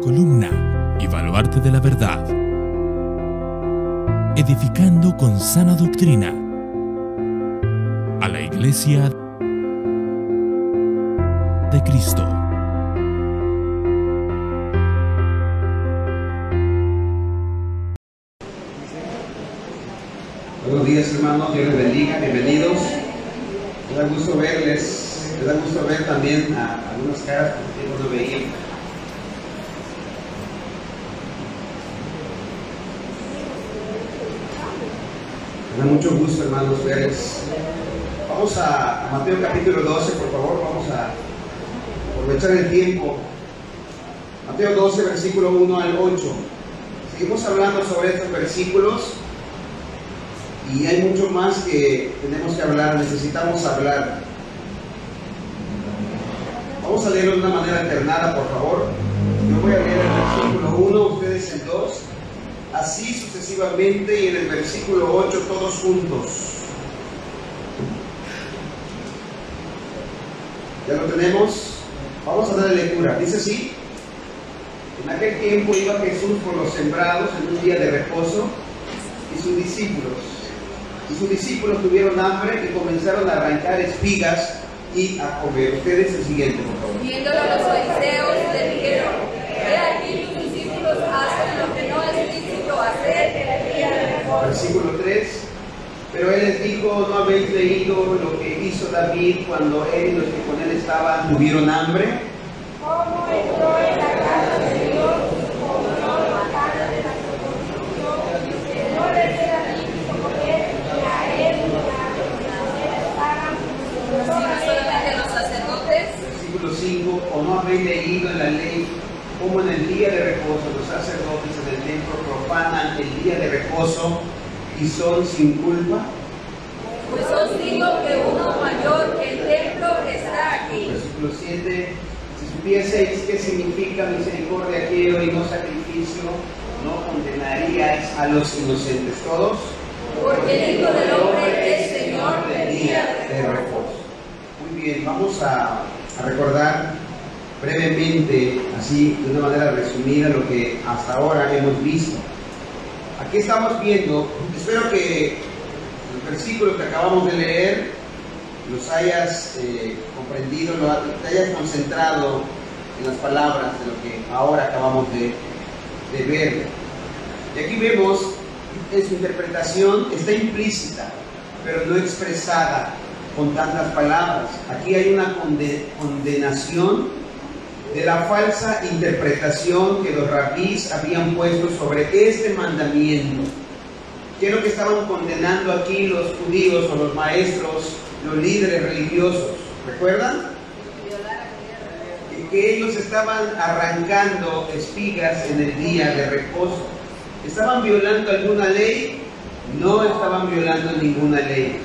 columna y baluarte de la verdad, edificando con sana doctrina a la Iglesia de Cristo. Buenos días, hermanos, Dios les bendiga, bienvenidos. Me da gusto verles, me da gusto ver también a algunas caras que no veía. Me da mucho gusto, hermanos, verles. Vamos a Mateo capítulo 12, por favor, vamos a aprovechar el tiempo. Mateo 12, versículo 1 al 8. Seguimos hablando sobre estos versículos. Y hay mucho más que tenemos que hablar, necesitamos hablar. Vamos a leerlo de una manera alternada, por favor. Yo voy a leer el versículo 1, ustedes el 2, así sucesivamente, y en el versículo 8 todos juntos. ¿Ya lo tenemos? Vamos a darle lectura. Dice así: en aquel tiempo iba Jesús por los sembrados en un día de reposo, y sus discípulos tuvieron hambre y comenzaron a arrancar espigas y a comer. Ustedes el siguiente, por favor. Viéndolo los fariseos le dijeron: he aquí tus discípulos hacen lo que no es lícito hacer en el día de reposo. Versículo 3. Pero él les dijo: ¿no habéis leído lo que hizo David cuando él y los que con él estaban tuvieron hambre? ¿Cómo entró en la casa de Dios como no la casa de la prostitución, que no les era lícito comer ni a él ni a los pagan, sino solamente los sacerdotes? Versículo 5. ¿O no habéis leído en la ley cómo en el día de reposo los sacerdotes en el templo profanan el día de reposo y son sin culpa? Pues os digo que uno mayor que el templo está aquí. Versículo 7. Si supieseis qué significa misericordia quiero y no sacrificio, no condenaríais a los inocentes. ¿Todos? Porque el Hijo del Hombre es Señor del día de reposo. Muy bien, vamos a recordar brevemente, así de una manera resumida, lo que hasta ahora hemos visto. Aquí estamos viendo, espero que los versículos que acabamos de leer los hayas comprendido, te hayas concentrado en las palabras de lo que ahora acabamos de ver. Y aquí vemos en su interpretación, está implícita, pero no expresada con tantas palabras. Aquí hay una condenación de la falsa interpretación que los rabís habían puesto sobre este mandamiento. ¿Qué es lo que estaban condenando aquí los judíos o los maestros, los líderes religiosos? ¿Recuerdan? Que ellos estaban arrancando espigas en el día de reposo. ¿Estaban violando alguna ley? No estaban violando ninguna ley.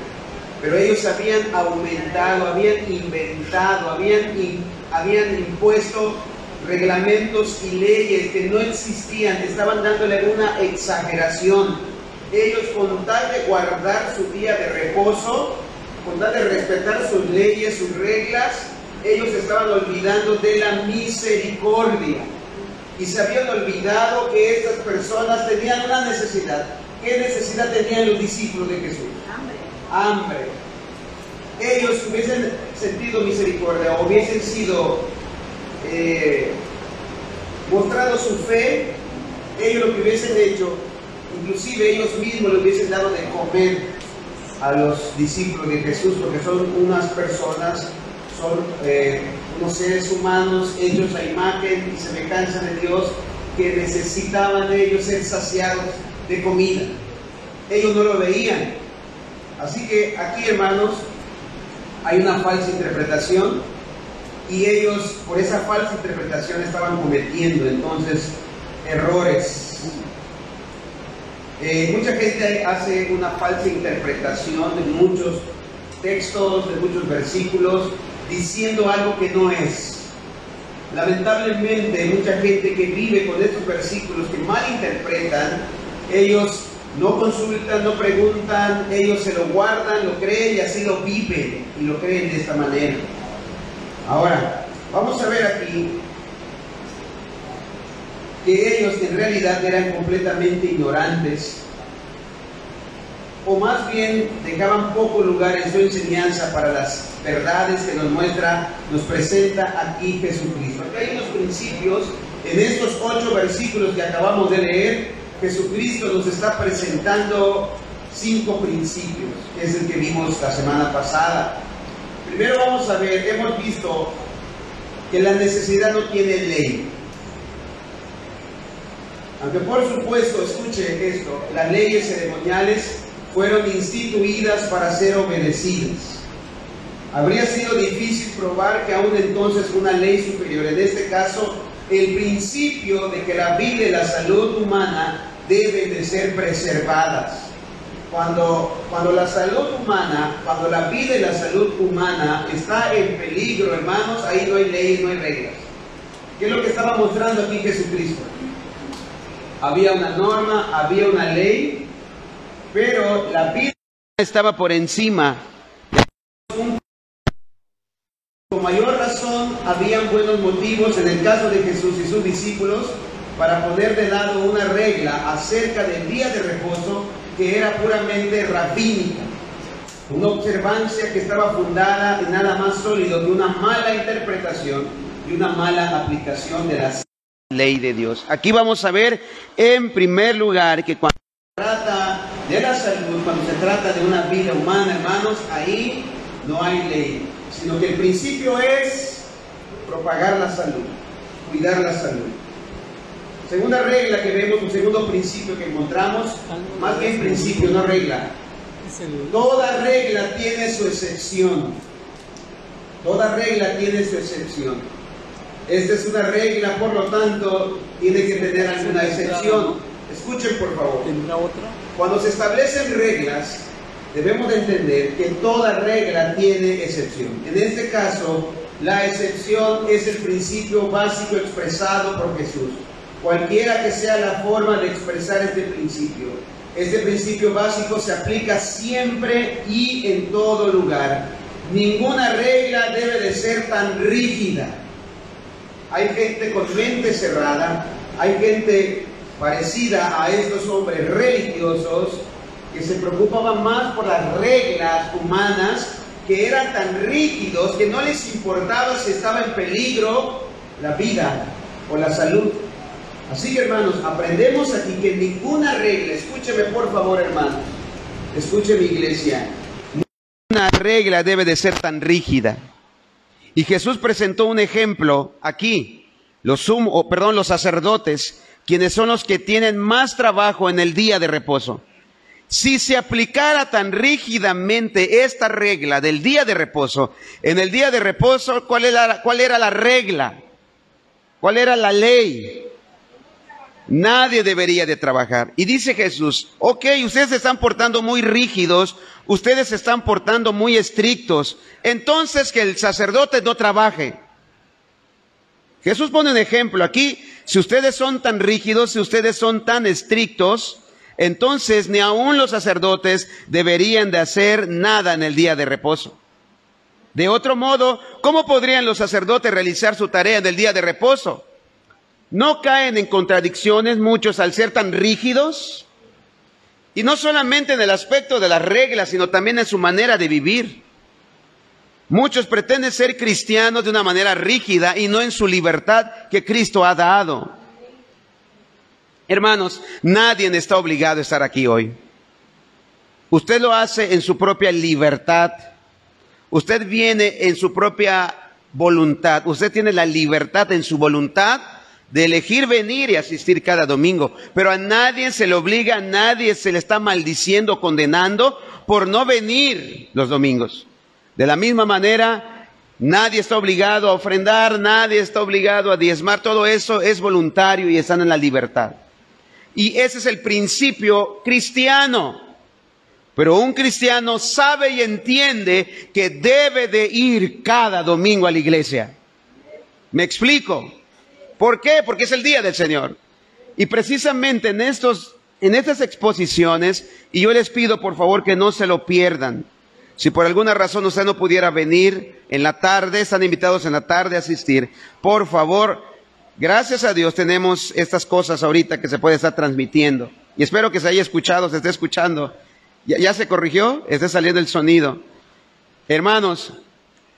Pero ellos habían aumentado, habían inventado, habían impuesto reglamentos y leyes que no existían. Estaban dándole una exageración. Ellos, con tal de guardar su día de reposo, con tal de respetar sus leyes, sus reglas, ellos estaban olvidando de la misericordia. Y se habían olvidado que estas personas tenían una necesidad. ¿Qué necesidad tenían los discípulos de Jesús? Hambre. Ellos hubiesen sentido misericordia, o hubiesen sido mostrado su fe, ellos lo que hubiesen hecho, inclusive ellos mismos le hubiesen dado de comer a los discípulos de Jesús, porque son unas personas, son unos seres humanos hechos a imagen y semejanza de Dios, que necesitaban ellos ser saciados de comida. Ellos no lo veían. Así que aquí, hermanos, hay una falsa interpretación, y ellos por esa falsa interpretación estaban cometiendo entonces errores. Mucha gente hace una falsa interpretación de muchos textos, de muchos versículos, diciendo algo que no es. Lamentablemente, mucha gente que vive con estos versículos, que malinterpretan, ellos no consultan, no preguntan, ellos se lo guardan, lo creen y así lo viven y lo creen de esta manera. Ahora, vamos a ver aquí que ellos en realidad eran completamente ignorantes, o más bien dejaban poco lugar en su enseñanza para las verdades que nos presenta aquí Jesucristo. Aquí hay unos principios, en estos 8 versículos que acabamos de leer, Jesucristo nos está presentando 5 principios, que es el que vimos la semana pasada. Primero vamos a ver, hemos visto que la necesidad no tiene ley. Aunque por supuesto, escuche esto, las leyes ceremoniales fueron instituidas para ser obedecidas. Habría sido difícil probar que aún entonces una ley superior, en este caso, el principio de que la vida y la salud humana deben de ser preservadas. Cuando la salud humana, cuando la vida y la salud humana está en peligro, hermanos, ahí no hay ley, no hay reglas. ¿Qué es lo que estaba mostrando aquí Jesucristo? Había una norma, había una ley, pero la vida estaba por encima. Con mayor razón, habían buenos motivos en el caso de Jesús y sus discípulos para poner de lado una regla acerca del día de reposo que era puramente rabínica, una observancia que estaba fundada en nada más sólido que una mala interpretación y una mala aplicación de la ley de Dios. Aquí vamos a ver, en primer lugar, que cuando se trata de la salud, cuando se trata de una vida humana, hermanos, ahí no hay ley, sino que el principio es propagar la salud, cuidar la salud. Segunda regla que vemos, un segundo principio que encontramos, más bien principio, no regla. Toda regla tiene su excepción. Toda regla tiene su excepción. Esta es una regla, por lo tanto, tiene que tener alguna excepción. Escuchen, por favor. ¿Tendrá otra? Cuando se establecen reglas, debemos de entender que toda regla tiene excepción. En este caso, la excepción es el principio básico expresado por Jesús. Cualquiera que sea la forma de expresar este principio básico se aplica siempre y en todo lugar. Ninguna regla debe de ser tan rígida. Hay gente con mente cerrada, hay gente parecida a estos hombres religiosos que se preocupaban más por las reglas humanas, que eran tan rígidos que no les importaba si estaba en peligro la vida o la salud. Así que, hermanos, aprendemos aquí que ninguna regla, escúcheme por favor, hermanos, escuche mi iglesia, ninguna regla debe de ser tan rígida. Y Jesús presentó un ejemplo aquí, los sacerdotes, quienes son los que tienen más trabajo en el día de reposo. Si se aplicara tan rígidamente esta regla del día de reposo, en el día de reposo, ¿cuál era la regla? ¿Cuál era la ley? Nadie debería de trabajar. Y dice Jesús, ok, ustedes se están portando muy rígidos, ustedes se están portando muy estrictos, entonces que el sacerdote no trabaje. Jesús pone un ejemplo aquí, si ustedes son tan rígidos, si ustedes son tan estrictos, entonces ni aún los sacerdotes deberían de hacer nada en el día de reposo. De otro modo, ¿cómo podrían los sacerdotes realizar su tarea en el día de reposo? ¿No caen en contradicciones muchos al ser tan rígidos? Y no solamente en el aspecto de las reglas, sino también en su manera de vivir. Muchos pretenden ser cristianos de una manera rígida y no en su libertad que Cristo ha dado. Hermanos, nadie está obligado a estar aquí hoy. Usted lo hace en su propia libertad. Usted viene en su propia voluntad. Usted tiene la libertad en su voluntad de elegir venir y asistir cada domingo. Pero a nadie se le obliga, a nadie se le está maldiciendo, condenando por no venir los domingos. De la misma manera, nadie está obligado a ofrendar, nadie está obligado a diezmar. Todo eso es voluntario y están en la libertad. Y ese es el principio cristiano. Pero un cristiano sabe y entiende que debe de ir cada domingo a la iglesia. ¿Me explico? ¿Por qué? Porque es el día del Señor. Y precisamente en estas exposiciones, y yo les pido por favor que no se lo pierdan. Si por alguna razón usted no pudiera venir en la tarde, están invitados en la tarde a asistir. Por favor, Gracias a Dios tenemos estas cosas ahorita que se puede estar transmitiendo. Y espero que se haya escuchado, se esté escuchando. ¿Ya se corrigió? Está saliendo el sonido. Hermanos,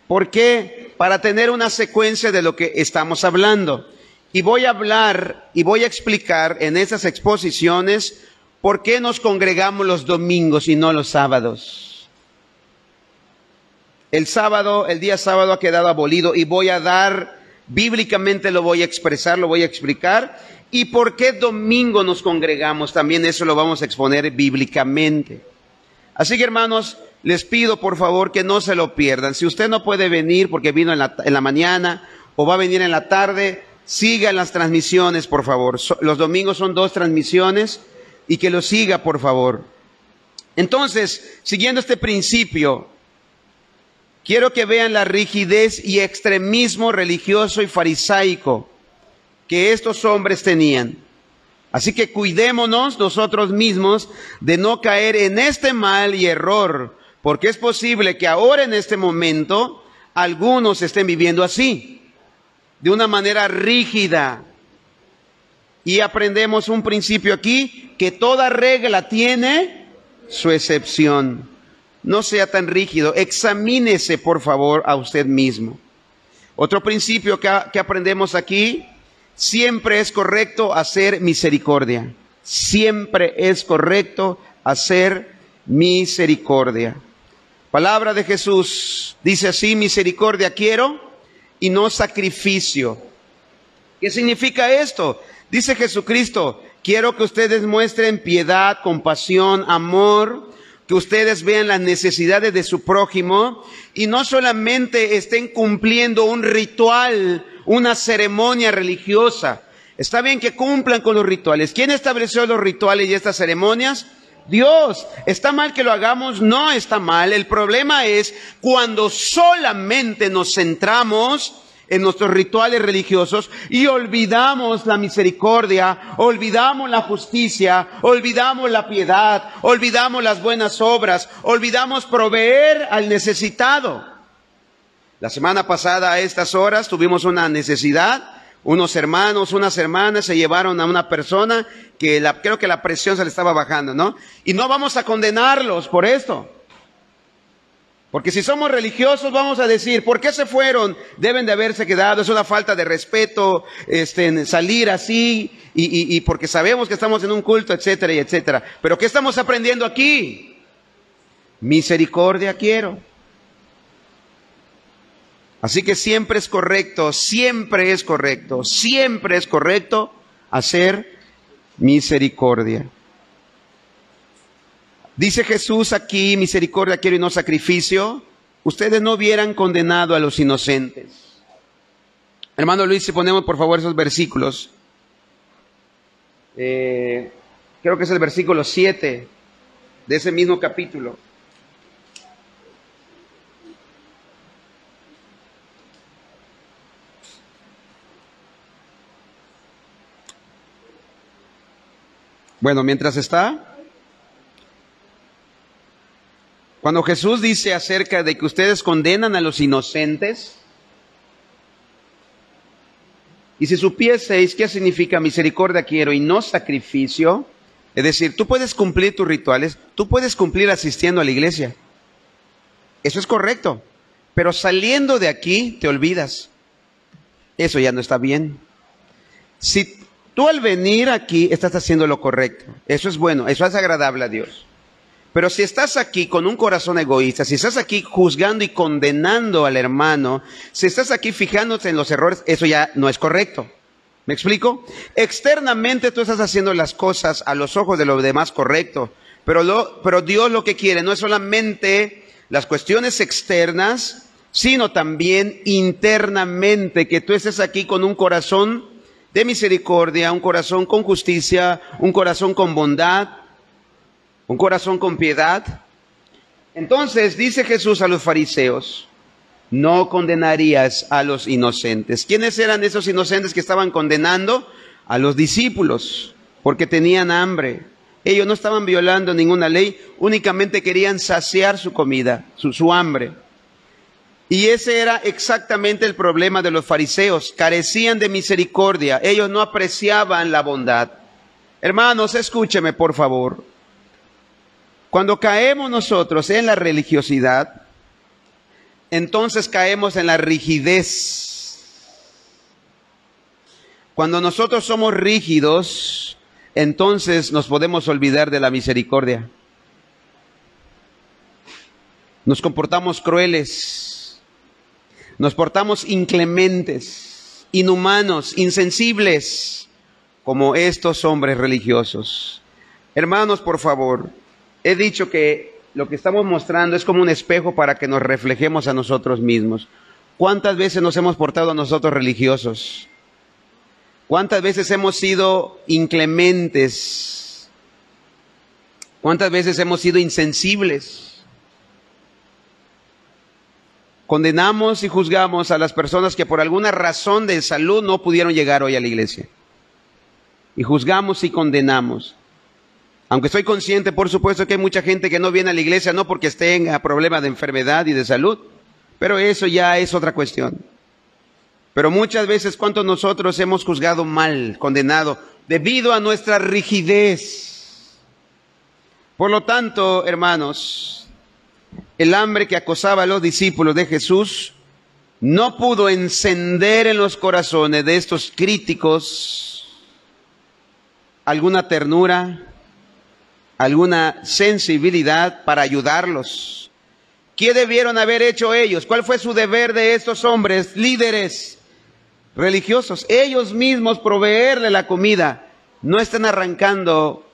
¿por qué? Para tener una secuencia de lo que estamos hablando. Y voy a hablar y voy a explicar en esas exposiciones por qué nos congregamos los domingos y no los sábados. El día sábado ha quedado abolido y voy a dar, bíblicamente lo voy a expresar, lo voy a explicar. Y por qué domingo nos congregamos, también eso lo vamos a exponer bíblicamente. Así que hermanos, les pido por favor que no se lo pierdan. Si usted no puede venir porque vino en la mañana o va a venir en la tarde, sigan las transmisiones por favor. Los domingos son 2 transmisiones y que lo siga por favor. Entonces, siguiendo este principio, quiero que vean la rigidez y extremismo religioso y farisaico que estos hombres tenían. Así que cuidémonos nosotros mismos de no caer en este mal y error, porque es posible que ahora en este momento algunos estén viviendo así, de una manera rígida. Y aprendemos un principio aquí, que toda regla tiene su excepción. No sea tan rígido, examínese por favor a usted mismo. Otro principio que aprendemos aquí: siempre es correcto hacer misericordia. Siempre es correcto hacer misericordia. Palabra de Jesús dice así: misericordia quiero y no sacrificio. ¿Qué significa esto? Dice Jesucristo: quiero que ustedes muestren piedad, compasión, amor, que ustedes vean las necesidades de su prójimo y no solamente estén cumpliendo un ritual, una ceremonia religiosa. Está bien que cumplan con los rituales. ¿Quién estableció los rituales y estas ceremonias? Dios. ¿Está mal que lo hagamos? No está mal. El problema es cuando solamente nos centramos en nuestros rituales religiosos y olvidamos la misericordia, olvidamos la justicia, olvidamos la piedad, olvidamos las buenas obras, olvidamos proveer al necesitado. La semana pasada a estas horas tuvimos una necesidad. Unos hermanos, unas hermanas se llevaron a una persona que creo que la presión se le estaba bajando, ¿no? Y no vamos a condenarlos por esto. Porque si somos religiosos vamos a decir, ¿por qué se fueron? Deben de haberse quedado, es una falta de respeto, salir así, y porque sabemos que estamos en un culto, etcétera, y etcétera. Pero ¿qué estamos aprendiendo aquí? Misericordia quiero. Así que siempre es correcto hacer misericordia. Dice Jesús aquí: misericordia quiero y no sacrificio. Ustedes no hubieran condenado a los inocentes. Hermano Luis, si ponemos por favor esos versículos. Creo que es el versículo 7 de ese mismo capítulo. Bueno, mientras está, cuando Jesús dice acerca de que ustedes condenan a los inocentes, y si supieseis qué significa misericordia quiero y no sacrificio, es decir, tú puedes cumplir tus rituales, tú puedes cumplir asistiendo a la iglesia, eso es correcto, pero saliendo de aquí te olvidas, eso ya no está bien. Si tú al venir aquí estás haciendo lo correcto, eso es bueno, eso es agradable a Dios. Pero si estás aquí con un corazón egoísta, si estás aquí juzgando y condenando al hermano, si estás aquí fijándote en los errores, eso ya no es correcto. ¿Me explico? Externamente tú estás haciendo las cosas a los ojos de los demás correcto, pero Dios lo que quiere no es solamente las cuestiones externas, sino también internamente, que tú estés aquí con un corazón de misericordia, un corazón con justicia, un corazón con bondad, un corazón con piedad. Entonces dice Jesús a los fariseos: no condenarías a los inocentes. ¿Quiénes eran esos inocentes que estaban condenando? A los discípulos, porque tenían hambre. Ellos no estaban violando ninguna ley, únicamente querían saciar su comida, su hambre. Y ese era exactamente el problema de los fariseos. Carecían de misericordia. Ellos no apreciaban la bondad. Hermanos, escúcheme por favor. Cuando caemos nosotros en la religiosidad, entonces caemos en la rigidez. Cuando nosotros somos rígidos, entonces nos podemos olvidar de la misericordia. Nos comportamos crueles, nos portamos inclementes, inhumanos, insensibles, como estos hombres religiosos. Hermanos, por favor, he dicho que lo que estamos mostrando es como un espejo para que nos reflejemos a nosotros mismos. ¿Cuántas veces nos hemos portado a nosotros religiosos? ¿Cuántas veces hemos sido inclementes? ¿Cuántas veces hemos sido insensibles? Condenamos y juzgamos a las personas que por alguna razón de salud no pudieron llegar hoy a la iglesia. Y juzgamos y condenamos. Aunque estoy consciente, por supuesto, que hay mucha gente que no viene a la iglesia no porque tenga problemas de enfermedad y de salud, pero eso ya es otra cuestión. Pero muchas veces, ¿cuántos nosotros hemos juzgado mal, condenado, debido a nuestra rigidez? Por lo tanto, hermanos, el hambre que acosaba a los discípulos de Jesús no pudo encender en los corazones de estos críticos alguna ternura, alguna sensibilidad para ayudarlos. ¿Qué debieron haber hecho ellos? ¿Cuál fue su deber de estos hombres, líderes religiosos? Ellos mismos proveerle la comida. No están arrancando,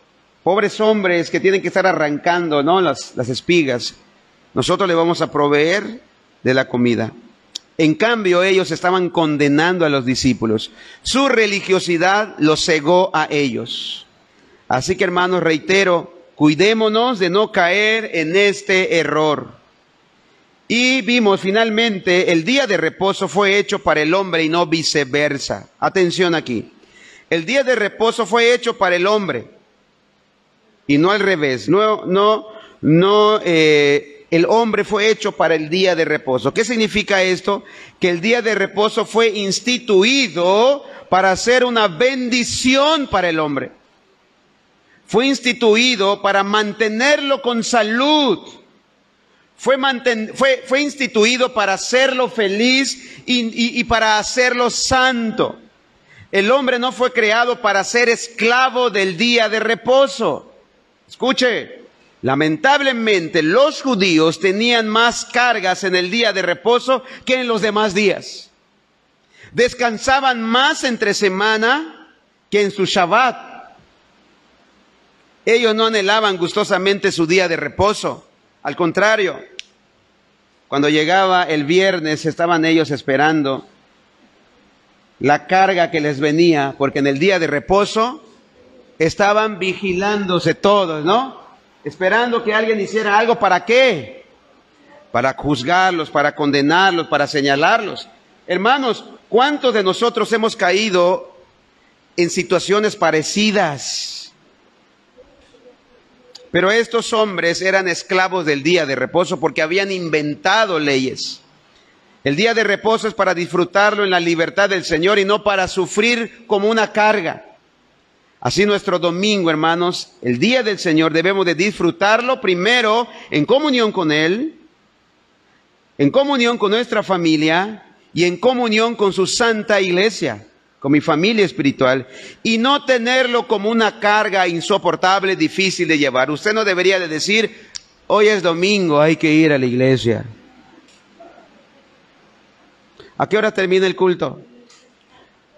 pobres hombres que tienen que estar arrancando, ¿no?, las espigas. Nosotros le vamos a proveer de la comida. En cambio, ellos estaban condenando a los discípulos. Su religiosidad los cegó a ellos. Así que, hermanos, reitero, cuidémonos de no caer en este error. Y vimos finalmente, el día de reposo fue hecho para el hombre y no viceversa. Atención aquí. El día de reposo fue hecho para el hombre y no al revés. El hombre fue hecho para el día de reposo. ¿Qué significa esto? Que el día de reposo fue instituido para ser una bendición para el hombre. Fue instituido para mantenerlo con salud. Fue instituido para hacerlo feliz y para hacerlo santo. El hombre no fue creado para ser esclavo del día de reposo. Escuche, lamentablemente los judíos tenían más cargas en el día de reposo que en los demás días. Descansaban más entre semana que en su Shabbat. Ellos no anhelaban gustosamente su día de reposo. Al contrario, cuando llegaba el viernes estaban ellos esperando la carga que les venía, porque en el día de reposo estaban vigilándose todos, ¿no? Esperando que alguien hiciera algo. ¿Para qué? Para juzgarlos, para condenarlos, para señalarlos. Hermanos, ¿cuántos de nosotros hemos caído en situaciones parecidas? Pero estos hombres eran esclavos del día de reposo porque habían inventado leyes. El día de reposo es para disfrutarlo en la libertad del Señor y no para sufrir como una carga. Así nuestro domingo, hermanos, el día del Señor debemos de disfrutarlo primero en comunión con Él, en comunión con nuestra familia y en comunión con su santa iglesia, con mi familia espiritual, y no tenerlo como una carga insoportable, difícil de llevar. Usted no debería de decir, hoy es domingo, hay que ir a la iglesia. ¿A qué hora termina el culto?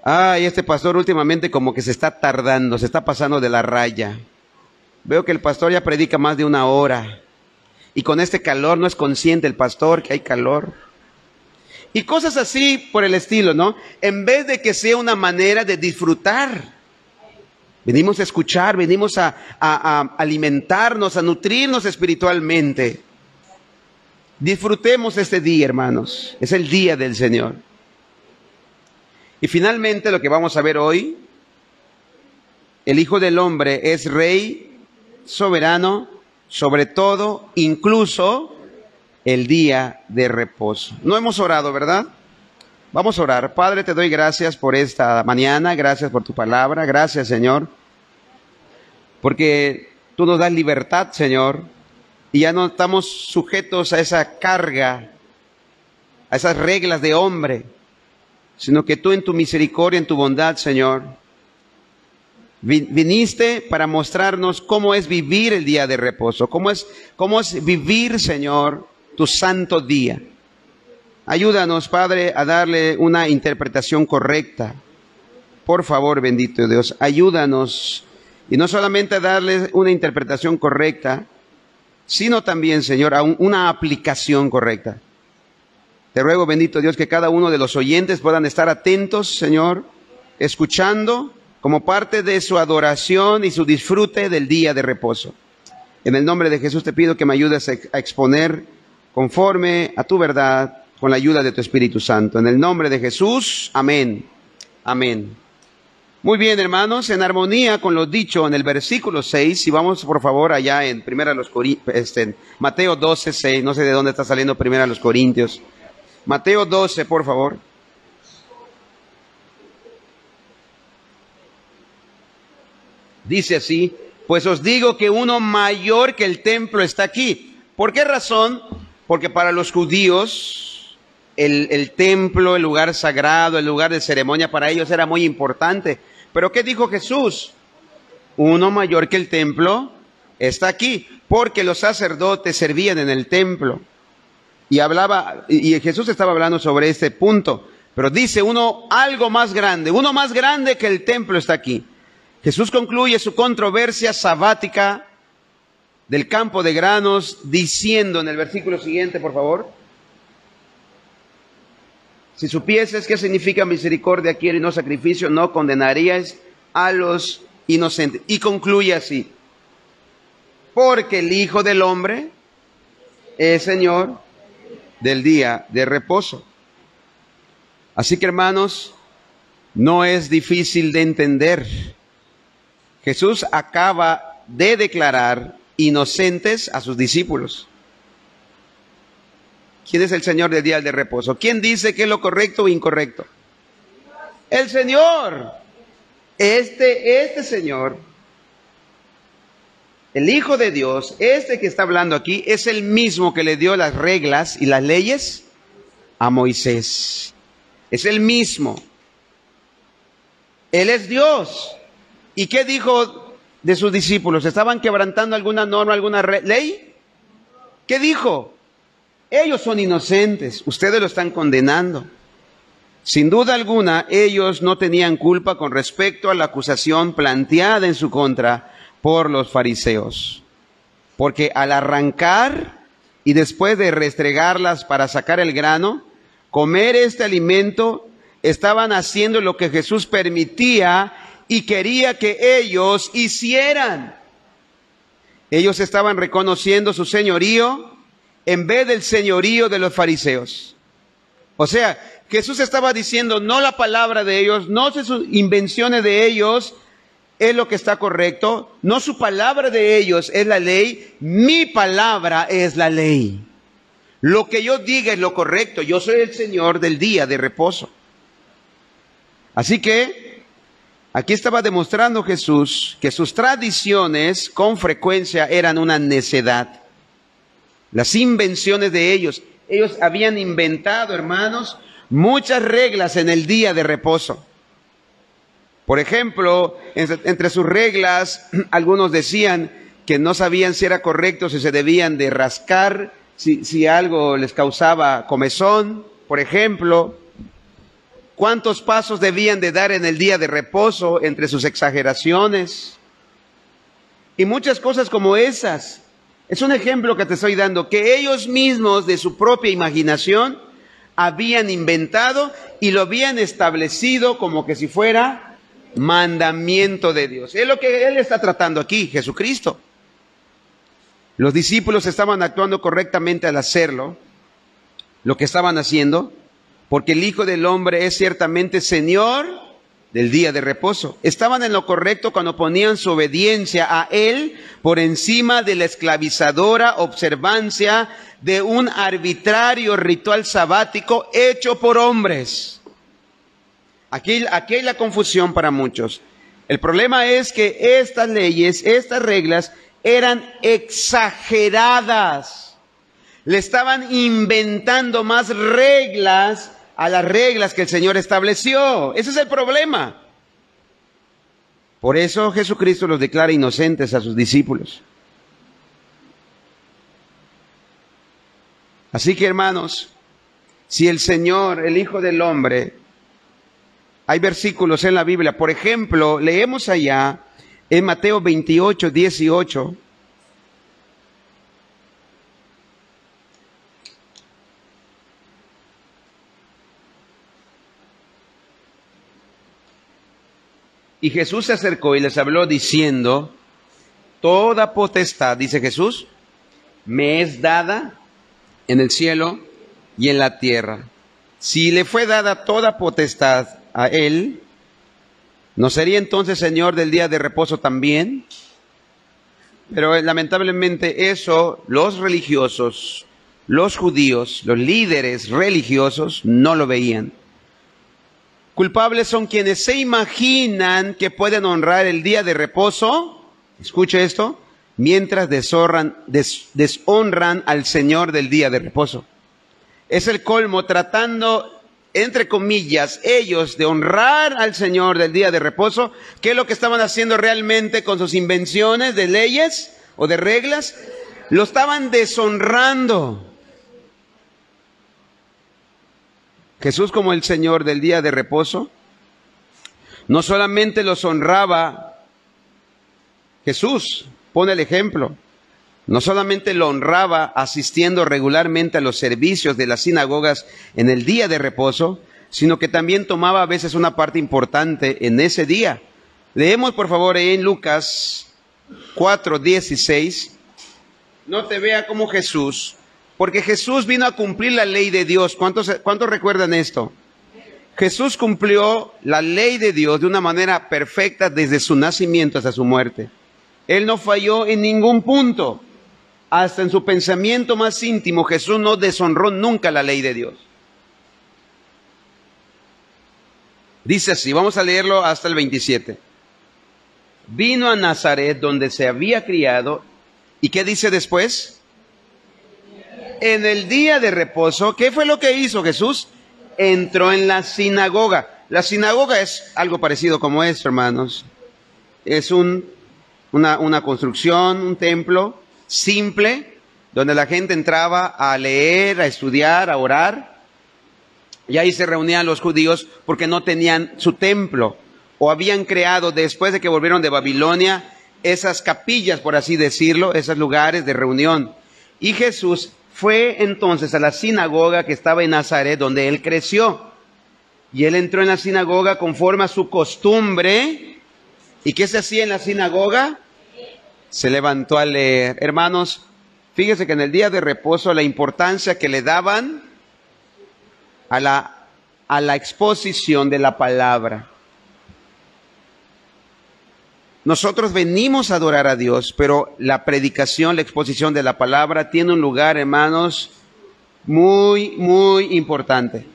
Ay, este pastor últimamente como que se está tardando, se está pasando de la raya. Veo que el pastor ya predica más de 1 hora. Y con este calor no es consciente el pastor que hay calor. Y cosas así por el estilo, ¿no? En vez de que sea una manera de disfrutar. Venimos a escuchar, venimos a alimentarnos, a nutrirnos espiritualmente. Disfrutemos este día, hermanos. Es el día del Señor. Y finalmente lo que vamos a ver hoy, el Hijo del Hombre es Rey, soberano, sobre todo, incluso el día de reposo. No hemos orado, ¿verdad? Vamos a orar. Padre, te doy gracias por esta mañana, gracias por tu palabra, gracias, Señor, porque tú nos das libertad, Señor, y ya no estamos sujetos a esa carga, a esas reglas de hombre, sino que tú en tu misericordia, en tu bondad, Señor, viniste para mostrarnos cómo es vivir el día de reposo, cómo es vivir, Señor, tu santo día. Ayúdanos, Padre, a darle una interpretación correcta. Por favor, bendito Dios, ayúdanos, y no solamente a darle una interpretación correcta, sino también, Señor, a una aplicación correcta. Te ruego, bendito Dios, que cada uno de los oyentes puedan estar atentos, Señor, escuchando como parte de su adoración y su disfrute del día de reposo. En el nombre de Jesús te pido que me ayudes a exponer conforme a tu verdad, con la ayuda de tu Espíritu Santo. En el nombre de Jesús, amén. Amén. Muy bien, hermanos, en armonía con lo dicho en el versículo 6, y vamos por favor allá en Mateo 12, 6, no sé de dónde está saliendo Primera los Corintios. Mateo 12, por favor. Dice así: pues os digo que uno mayor que el templo está aquí. ¿Por qué razón? Porque para los judíos el templo, el lugar sagrado, el lugar de ceremonia, para ellos era muy importante. ¿Pero qué dijo Jesús? Uno mayor que el templo está aquí, porque los sacerdotes servían en el templo. Y Jesús estaba hablando sobre este punto, pero dice algo más grande, uno más grande que el templo está aquí. Jesús concluye su controversia sabática del campo de granos diciendo en el versículo siguiente, por favor: si supieses qué significa misericordia quiere y no sacrificio, no condenaríais a los inocentes. Y concluye así: porque el Hijo del Hombre es Señor del día de reposo. Así que, hermanos, no es difícil de entender. Jesús acaba de declarar inocentes a sus discípulos. ¿Quién es el Señor del día de reposo? ¿Quién dice que es lo correcto o incorrecto? El Señor. Este Señor, el Hijo de Dios, que está hablando aquí, es el mismo que le dio las reglas y las leyes a Moisés. Es el mismo. Él es Dios. ¿Y qué dijo de sus discípulos? ¿Estaban quebrantando alguna norma, alguna ley? ¿Qué dijo? Ellos son inocentes, ustedes lo están condenando. Sin duda alguna, ellos no tenían culpa con respecto a la acusación planteada en su contra por los fariseos. Porque al arrancar y después de restregarlas para sacar el grano, comer este alimento, estaban haciendo lo que Jesús permitía y quería que ellos hicieran. Ellos estaban reconociendo su señorío en vez del señorío de los fariseos. O sea, Jesús estaba diciendo, no la palabra de ellos, no sus invenciones de ellos es lo que está correcto, no su palabra de ellos es la ley, mi palabra es la ley. Lo que yo diga es lo correcto, yo soy el Señor del día de reposo. Así que aquí estaba demostrando Jesús que sus tradiciones con frecuencia eran una necedad. Las invenciones de ellos habían inventado, hermanos, muchas reglas en el día de reposo. Por ejemplo, entre sus reglas, algunos decían que no sabían si era correcto, si se debían de rascar, si algo les causaba comezón, por ejemplo. ¿Cuántos pasos debían de dar en el día de reposo entre sus exageraciones? Y muchas cosas como esas. Es un ejemplo que te estoy dando, que ellos mismos de su propia imaginación habían inventado y lo habían establecido como que si fuera mandamiento de Dios. Es lo que Él está tratando aquí, Jesucristo. Los discípulos estaban actuando correctamente al hacerlo, lo que estaban haciendo, porque el Hijo del Hombre es ciertamente Señor del día de reposo. Estaban en lo correcto cuando ponían su obediencia a Él por encima de la esclavizadora observancia de un arbitrario ritual sabático hecho por hombres. Aquí hay la confusión para muchos. El problema es que estas leyes, estas reglas, eran exageradas. Le estaban inventando más reglas a las reglas que el Señor estableció. Ese es el problema. Por eso Jesucristo los declara inocentes a sus discípulos. Así que, hermanos, si el Señor, el Hijo del Hombre, hay versículos en la Biblia, por ejemplo, leemos allá en Mateo 28, 18, y Jesús se acercó y les habló diciendo, toda potestad, dice Jesús, me es dada en el cielo y en la tierra. Si le fue dada toda potestad a Él, ¿no sería entonces Señor del día de reposo también? Pero lamentablemente eso, los religiosos, los judíos, los líderes religiosos no lo veían. Culpables son quienes se imaginan que pueden honrar el día de reposo, escuche esto, mientras deshonran al Señor del día de reposo. Es el colmo, tratando, entre comillas, ellos de honrar al Señor del día de reposo. ¿Qué es lo que estaban haciendo realmente con sus invenciones de leyes o de reglas? Lo estaban deshonrando. Jesús, como el Señor del día de reposo, no solamente los honraba, Jesús pone el ejemplo, no solamente lo honraba asistiendo regularmente a los servicios de las sinagogas en el día de reposo, sino que también tomaba a veces una parte importante en ese día. Leemos por favor en Lucas 4:16, no te vea como Jesús, porque Jesús vino a cumplir la ley de Dios. ¿Cuántos recuerdan esto? Jesús cumplió la ley de Dios de una manera perfecta desde su nacimiento hasta su muerte. Él no falló en ningún punto. Hasta en su pensamiento más íntimo, Jesús no deshonró nunca la ley de Dios. Dice así, vamos a leerlo hasta el 27. Vino a Nazaret, donde se había criado, ¿y qué dice después? En el día de reposo, ¿qué fue lo que hizo Jesús? Entró en la sinagoga. La sinagoga es algo parecido como esto, hermanos. Es una construcción, un templo simple, donde la gente entraba a leer, a estudiar, a orar. Y ahí se reunían los judíos porque no tenían su templo. O habían creado, después de que volvieron de Babilonia, esas capillas, por así decirlo, esos lugares de reunión. Y Jesús fue entonces a la sinagoga que estaba en Nazaret, donde él creció. Y él entró en la sinagoga conforme a su costumbre. ¿Y qué se hacía en la sinagoga? Se levantó a leer. Hermanos, fíjense que en el día de reposo la importancia que le daban a la exposición de la palabra. Nosotros venimos a adorar a Dios, pero la predicación, la exposición de la palabra tiene un lugar, hermanos, muy, muy importante.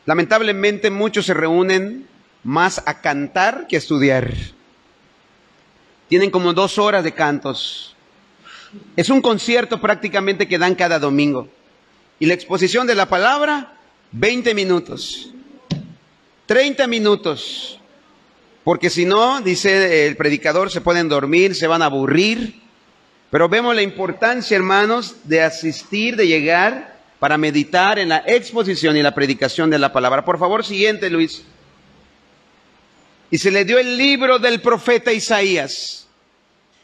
Lamentablemente muchos se reúnen más a cantar que a estudiar. Tienen como 2 horas de cantos. Es un concierto prácticamente que dan cada domingo. Y la exposición de la palabra, 20 minutos. 30 minutos, porque si no, dice el predicador, se pueden dormir, se van a aburrir. Pero vemos la importancia, hermanos, de asistir, de llegar para meditar en la exposición y la predicación de la palabra. Por favor, siguiente, Luis. Y se le dio el libro del profeta Isaías.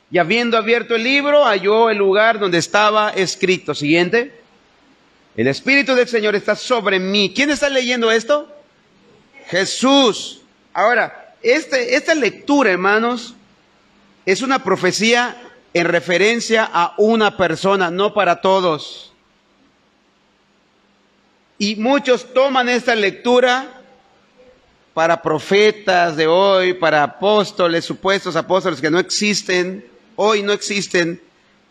Y habiendo abierto el libro, halló el lugar donde estaba escrito. Siguiente. El Espíritu del Señor está sobre mí. ¿Quién está leyendo esto? Jesús. Ahora, esta lectura, hermanos, es una profecía en referencia a una persona, no para todos. Y muchos toman esta lectura para profetas de hoy, para apóstoles, supuestos apóstoles que no existen, hoy no existen.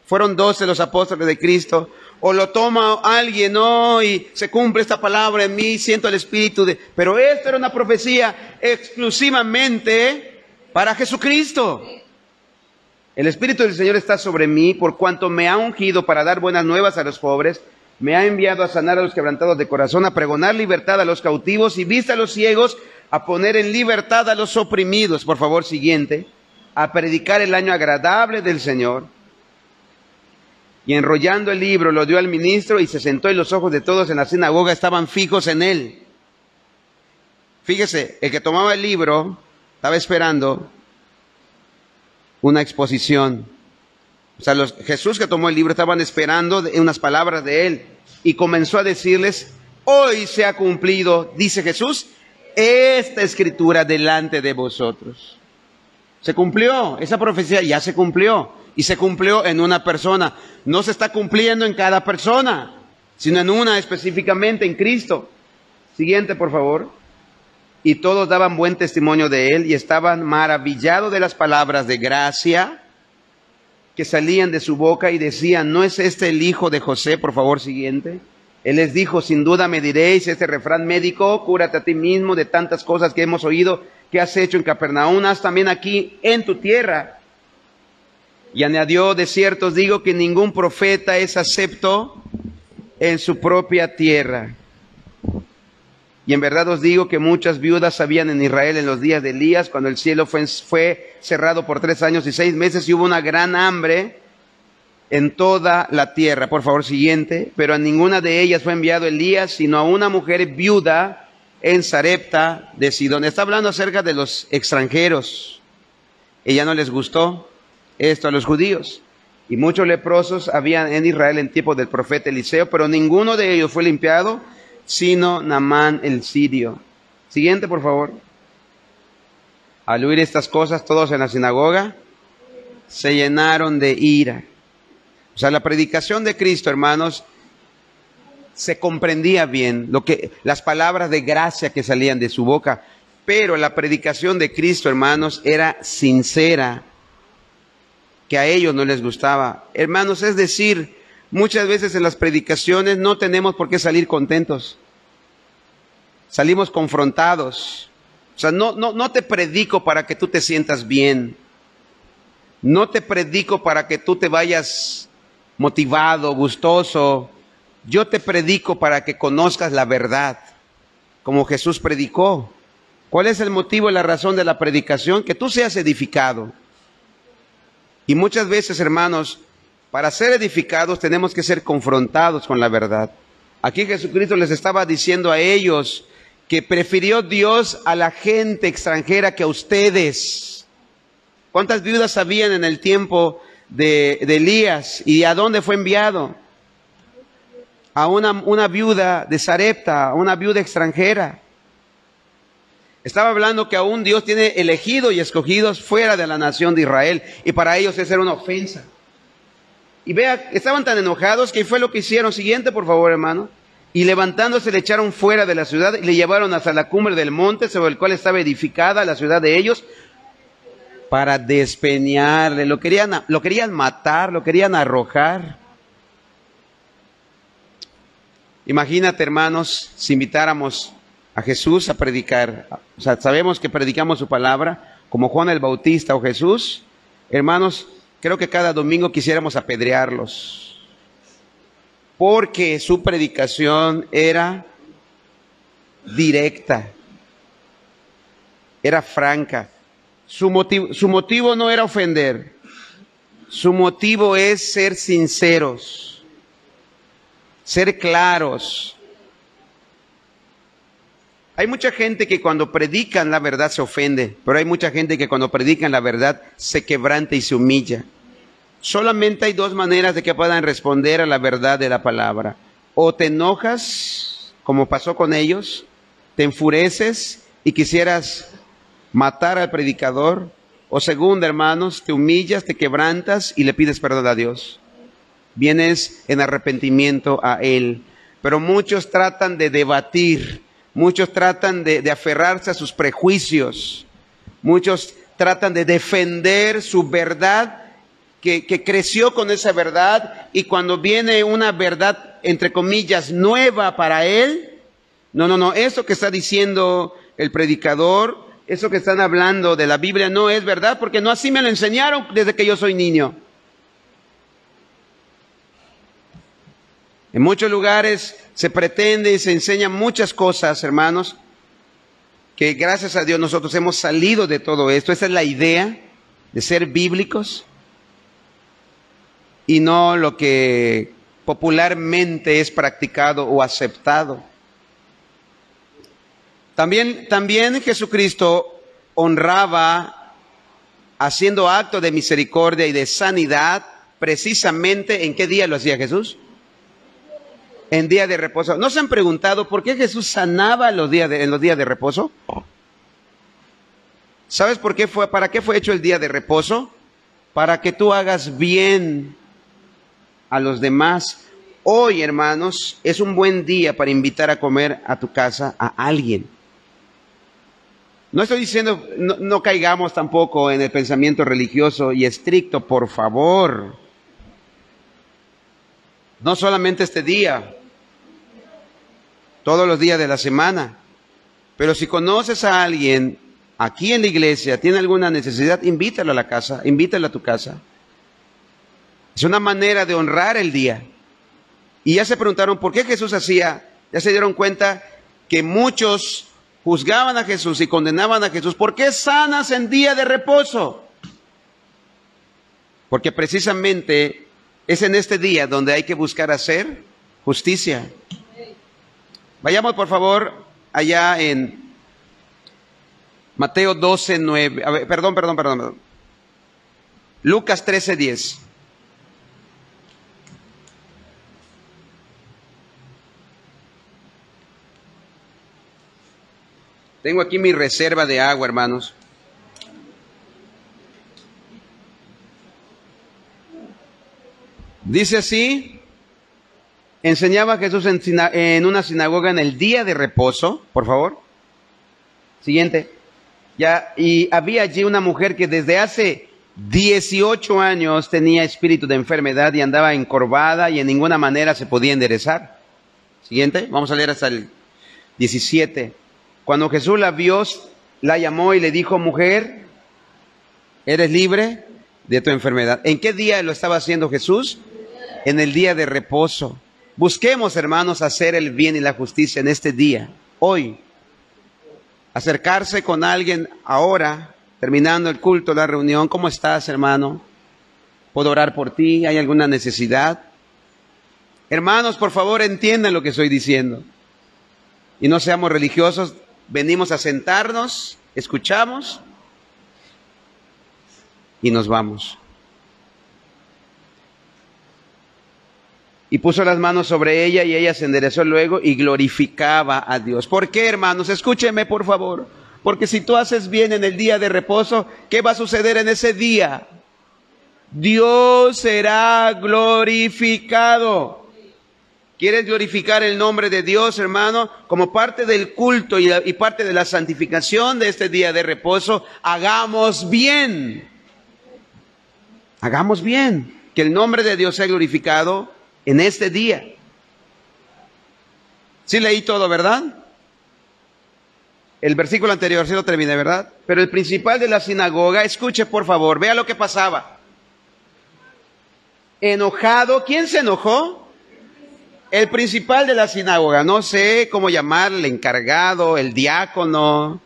Fueron 12 los apóstoles de Cristo. O lo toma alguien hoy, se cumple esta palabra en mí, siento el Espíritu de... Pero esto era una profecía exclusivamente para Jesucristo. El Espíritu del Señor está sobre mí, por cuanto me ha ungido para dar buenas nuevas a los pobres, me ha enviado a sanar a los quebrantados de corazón, a pregonar libertad a los cautivos y vista a los ciegos, a poner en libertad a los oprimidos. Por favor, siguiente. A predicar el año agradable del Señor. Y enrollando el libro lo dio al ministro y se sentó, y los ojos de todos en la sinagoga estaban fijos en él. Fíjese, el que tomaba el libro estaba esperando una exposición. O sea, Jesús que tomó el libro estaban esperando unas palabras de él. Y comenzó a decirles, hoy se ha cumplido, dice Jesús, esta escritura delante de vosotros. Se cumplió, esa profecía ya se cumplió. Y se cumplió en una persona. No se está cumpliendo en cada persona, sino en una específicamente, en Cristo. Siguiente, por favor. Y todos daban buen testimonio de él y estaban maravillados de las palabras de gracia que salían de su boca y decían, ¿no es este el hijo de José? Por favor, siguiente. Él les dijo, sin duda me diréis este refrán médico, cúrate a ti mismo de tantas cosas que hemos oído que has hecho en Capernaum, haz también aquí en tu tierra. Y añadió, de cierto os digo que ningún profeta es acepto en su propia tierra. Y en verdad os digo que muchas viudas habían en Israel en los días de Elías, cuando el cielo fue cerrado por 3 años y 6 meses y hubo una gran hambre en toda la tierra. Por favor, siguiente. Pero a ninguna de ellas fue enviado Elías, sino a una mujer viuda en Sarepta de Sidón. Está hablando acerca de los extranjeros. Ella no les gustó esto a los judíos. Y muchos leprosos habían en Israel en tiempo del profeta Eliseo, pero ninguno de ellos fue limpiado, sino Naamán el sirio. Siguiente, por favor. Al oír estas cosas, todos en la sinagoga se llenaron de ira. O sea, la predicación de Cristo, hermanos, se comprendía bien las palabras de gracia que salían de su boca, pero la predicación de Cristo, hermanos, era sincera, que a ellos no les gustaba. Hermanos, es decir, muchas veces en las predicaciones no tenemos por qué salir contentos. Salimos confrontados. O sea, no te predico para que tú te sientas bien. No te predico para que tú te vayas motivado, gustoso. Yo te predico para que conozcas la verdad, como Jesús predicó. ¿Cuál es el motivo y la razón de la predicación? Que tú seas edificado. Y muchas veces, hermanos, para ser edificados tenemos que ser confrontados con la verdad. Aquí Jesucristo les estaba diciendo a ellos que prefirió Dios a la gente extranjera que a ustedes. ¿Cuántas viudas habían en el tiempo de Elías? ¿Y a dónde fue enviado? A una viuda de Sarepta, a una viuda extranjera. Estaba hablando que aún Dios tiene elegidos y escogidos fuera de la nación de Israel. Y para ellos esa era una ofensa. Y vea, estaban tan enojados que fue lo que hicieron. Siguiente, por favor, hermano. Y levantándose le echaron fuera de la ciudad y le llevaron hasta la cumbre del monte sobre el cual estaba edificada la ciudad de ellos para despeñarle. Lo querían matar, lo querían arrojar. Imagínate, hermanos, si invitáramos a Jesús a predicar. O sea, sabemos que predicamos su palabra, como Juan el Bautista o Jesús. Hermanos, creo que cada domingo quisiéramos apedrearlos, porque su predicación era directa, era franca. Su motivo no era ofender, su motivo es ser sinceros, ser claros. Hay mucha gente que cuando predican la verdad se ofende, pero hay mucha gente que cuando predican la verdad se quebranta y se humilla. Solamente hay 2 maneras de que puedan responder a la verdad de la palabra. O te enojas, como pasó con ellos, te enfureces y quisieras matar al predicador. O segunda, hermanos, te humillas, te quebrantas y le pides perdón a Dios. Vienes en arrepentimiento a Él. pero muchos tratan de debatir, muchos tratan de aferrarse a sus prejuicios, muchos tratan de defender su verdad, que creció con esa verdad, y cuando viene una verdad, entre comillas, nueva para él, no, eso que está diciendo el predicador, eso que están hablando de la Biblia no es verdad, porque no así me lo enseñaron desde que yo soy niño. En muchos lugares se pretende y se enseñan muchas cosas, hermanos, que gracias a Dios nosotros hemos salido de todo esto. Esa es la idea de ser bíblicos y no lo que popularmente es practicado o aceptado. También Jesucristo honraba haciendo acto de misericordia y de sanidad, precisamente ¿en qué día lo hacía Jesús? En día de reposo. ¿No se han preguntado por qué Jesús sanaba en los días de reposo? ¿Sabes por qué para qué fue hecho el día de reposo? Para que tú hagas bien a los demás. Hoy, hermanos, es un buen día para invitar a comer a tu casa a alguien. No estoy diciendo, no caigamos tampoco en el pensamiento religioso y estricto, por favor. No solamente este día, todos los días de la semana. Pero si conoces a alguien aquí en la iglesia, tiene alguna necesidad, invítalo a la casa, invítalo a tu casa. Es una manera de honrar el día. Y ya se preguntaron por qué Jesús hacía, ya se dieron cuenta que muchos juzgaban a Jesús y condenaban a Jesús. ¿Por qué sanas en día de reposo? Porque precisamente es en este día donde hay que buscar hacer justicia. Vayamos por favor allá en Mateo 12:9. A ver, perdón. Lucas 13:10. Tengo aquí mi reserva de agua, hermanos. Dice así: enseñaba Jesús en una sinagoga en el día de reposo. Por favor. Siguiente. Y había allí una mujer que desde hace 18 años tenía espíritu de enfermedad y andaba encorvada y en ninguna manera se podía enderezar. Siguiente. Vamos a leer hasta el 17. Cuando Jesús la vio, la llamó y le dijo: mujer, eres libre de tu enfermedad. ¿En qué día lo estaba haciendo Jesús? En el día de reposo. Busquemos, hermanos, hacer el bien y la justicia en este día, hoy. Acercarse con alguien ahora, terminando el culto, la reunión. ¿Cómo estás, hermano? ¿Puedo orar por ti? ¿Hay alguna necesidad? Hermanos, por favor, entiendan lo que estoy diciendo. Y no seamos religiosos. Venimos a sentarnos, escuchamos y nos vamos. Y puso las manos sobre ella y ella se enderezó luego y glorificaba a Dios. ¿Por qué, hermanos? Escúcheme, por favor. Porque si tú haces bien en el día de reposo, ¿qué va a suceder en ese día? Dios será glorificado. ¿Quieres glorificar el nombre de Dios, hermano? Como parte del culto y parte de la santificación de este día de reposo, hagamos bien. Hagamos bien. Que el nombre de Dios sea glorificado en este día. Sí leí todo, ¿verdad? El versículo anterior, sí lo terminé, ¿verdad? Pero el principal de la sinagoga, escuche por favor, vea lo que pasaba. Enojado, ¿quién se enojó? El principal de la sinagoga, no sé cómo llamarle, el encargado, el diácono,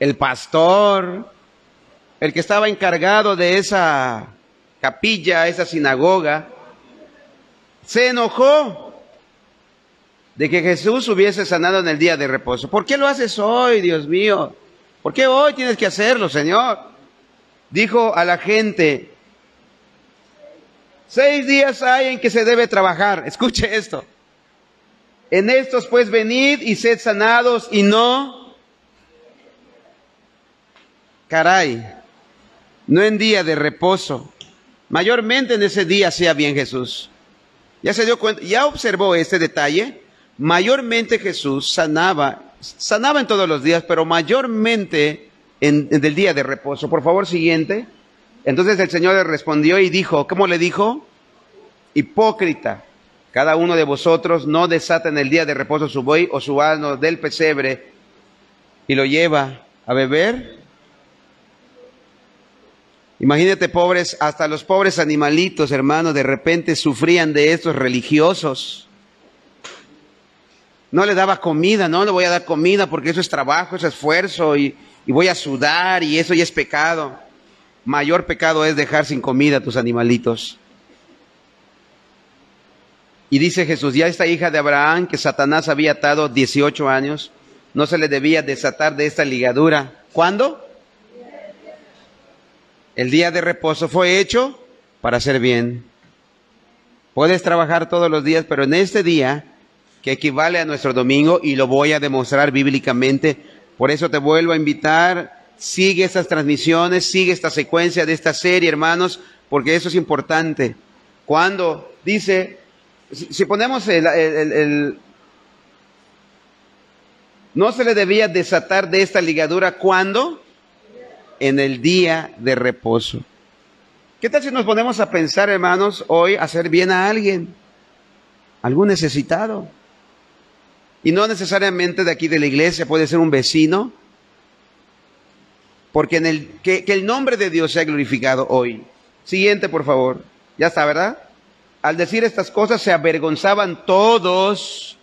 el pastor, el que estaba encargado de esa capilla, esa sinagoga, se enojó de que Jesús hubiese sanado en el día de reposo. ¿Por qué lo haces hoy, Dios mío? ¿Por qué hoy tienes que hacerlo, Señor? Dijo a la gente: 6 días hay en que se debe trabajar. Escuche esto. En estos pues venid y sed sanados y no, no en día de reposo. Mayormente en ese día hacía bien Jesús. Ya se dio cuenta, ya observó este detalle. mayormente Jesús sanaba en todos los días, pero mayormente en el día de reposo. Por favor, siguiente. Entonces el Señor le respondió y dijo, ¿cómo le dijo? Hipócrita, cada uno de vosotros no desata en el día de reposo su buey o su asno del pesebre y lo lleva a beber. Imagínate, pobres, hasta los pobres animalitos, hermanos, de repente sufrían de estos religiosos. No le daba comida, no le voy a dar comida porque eso es trabajo, eso es esfuerzo y voy a sudar y eso ya es pecado. Mayor pecado es dejar sin comida a tus animalitos. Y dice Jesús, ya esta hija de Abraham que Satanás había atado 18 años, no se le debía desatar de esta ligadura. ¿Cuándo? El día de reposo fue hecho para hacer bien. Puedes trabajar todos los días, pero en este día, que equivale a nuestro domingo, y lo voy a demostrar bíblicamente, por eso te vuelvo a invitar, sigue estas transmisiones, sigue esta secuencia de esta serie, hermanos, porque eso es importante. Cuando dice, si ponemos no se le debía desatar de esta ligadura, ¿cuándo? En el día de reposo. ¿Qué tal si nos ponemos a pensar, hermanos, hoy hacer bien a alguien? Algún necesitado. Y no necesariamente de aquí de la iglesia, puede ser un vecino. Porque que el nombre de Dios sea glorificado hoy. Siguiente, por favor. Ya está, ¿verdad? Al decir estas cosas se avergonzaban todos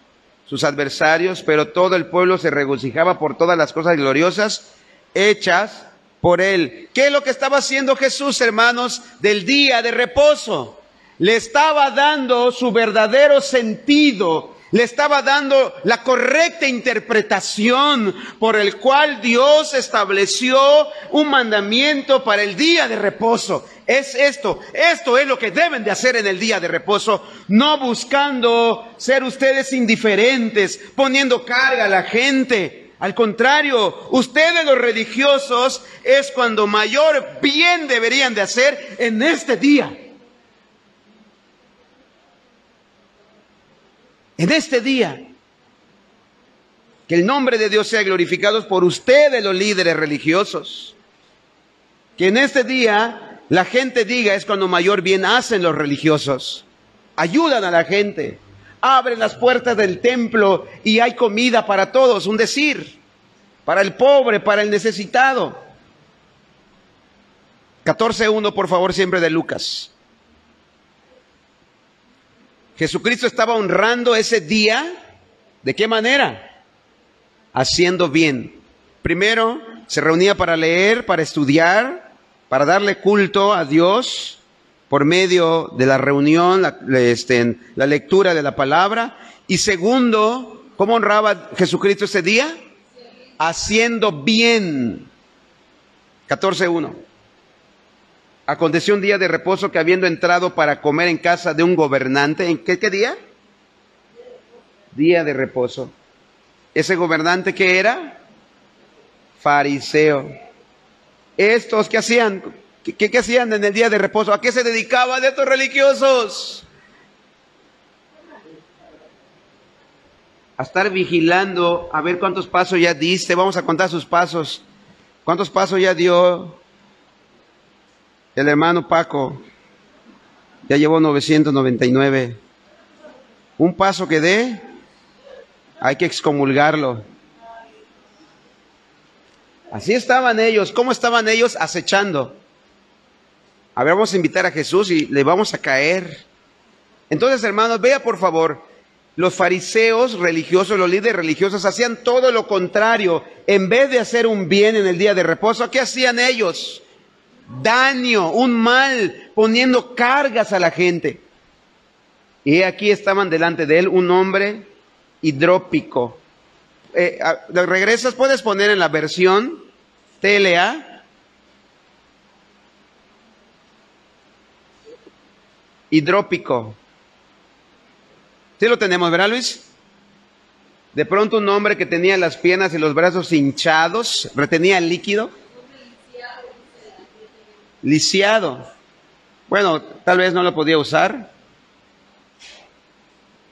sus adversarios, pero todo el pueblo se regocijaba por todas las cosas gloriosas hechas por él. ¿Qué es lo que estaba haciendo Jesús, hermanos, del día de reposo? Le estaba dando su verdadero sentido, le estaba dando la correcta interpretación por el cual Dios estableció un mandamiento para el día de reposo. Es esto es lo que deben de hacer en el día de reposo, no buscando ser ustedes indiferentes, poniendo carga a la gente. Al contrario, ustedes los religiosos es cuando mayor bien deberían de hacer en este día. En este día, que el nombre de Dios sea glorificado por ustedes los líderes religiosos. Que en este día la gente diga es cuando mayor bien hacen los religiosos. Ayudan a la gente. Abren las puertas del templo y hay comida para todos, un decir, para el pobre, para el necesitado. 14:1, por favor, siempre de Lucas. Jesucristo estaba honrando ese día, ¿de qué manera? Haciendo bien. Primero, se reunía para leer, para estudiar, para darle culto a Dios, por medio de la reunión, la lectura de la palabra. Y segundo, ¿cómo honraba Jesucristo ese día? Haciendo bien. 14:1. Aconteció un día de reposo que habiendo entrado para comer en casa de un gobernante, ¿en qué día? Día de reposo. ¿Ese gobernante qué era? Fariseo. ¿Estos qué hacían? ¿Qué hacían en el día de reposo? ¿A qué se dedicaban estos religiosos? A estar vigilando, a ver cuántos pasos ya diste. Vamos a contar sus pasos. ¿Cuántos pasos ya dio el hermano Paco? Ya llevó 999. Un paso que dé, hay que excomulgarlo. Así estaban ellos. ¿Cómo estaban ellos? Acechando. A ver, vamos a invitar a Jesús y le vamos a caer. Entonces, hermanos, vea por favor, los fariseos religiosos, los líderes religiosos hacían todo lo contrario. En vez de hacer un bien en el día de reposo, ¿qué hacían ellos? Daño, un mal, poniendo cargas a la gente. Y aquí estaban delante de él un hombre hidrópico. ¿Regresas? ¿Puedes poner en la versión TLA? Hidrópico. ¿Sí lo tenemos, verdad, Luis? De pronto un hombre que tenía las piernas y los brazos hinchados, retenía el líquido. Lisiado. Bueno, tal vez no lo podía usar.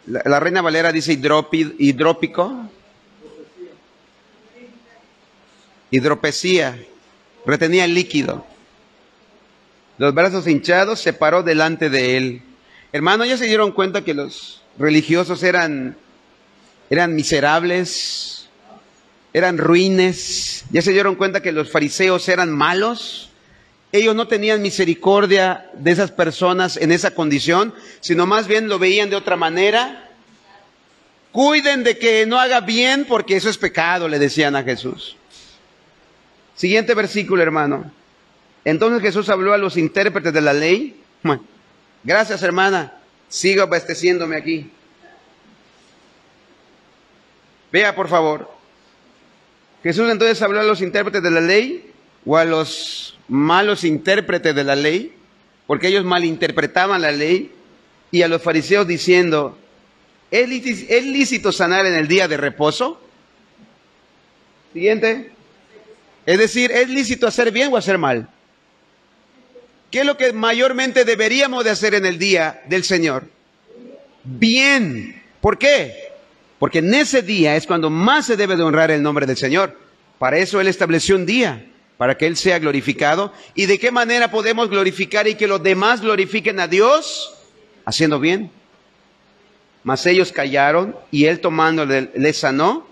La Reina Valera dice hidropesía. Retenía el líquido. Los brazos hinchados, se paró delante de él. Hermano, ¿ya se dieron cuenta que los religiosos eran miserables? Eran ruines. ¿Ya se dieron cuenta que los fariseos eran malos? Ellos no tenían misericordia de esas personas en esa condición, sino más bien lo veían de otra manera. Cuiden de que no haga bien porque eso es pecado, le decían a Jesús. Siguiente versículo, hermano. Entonces Jesús habló a los intérpretes de la ley. Bueno, gracias, hermana. Sigo abasteciéndome aquí. Vea, por favor. Jesús entonces habló a los intérpretes de la ley o a los malos intérpretes de la ley, porque ellos malinterpretaban la ley, y a los fariseos diciendo, ¿es lícito sanar en el día de reposo? Siguiente. Es decir, ¿es lícito hacer bien o hacer mal? ¿Qué es lo que mayormente deberíamos de hacer en el día del Señor? Bien. ¿Por qué? Porque en ese día es cuando más se debe de honrar el nombre del Señor. Para eso Él estableció un día, para que Él sea glorificado. ¿Y de qué manera podemos glorificar y que los demás glorifiquen a Dios? Haciendo bien. Mas ellos callaron y Él tomándole les sanó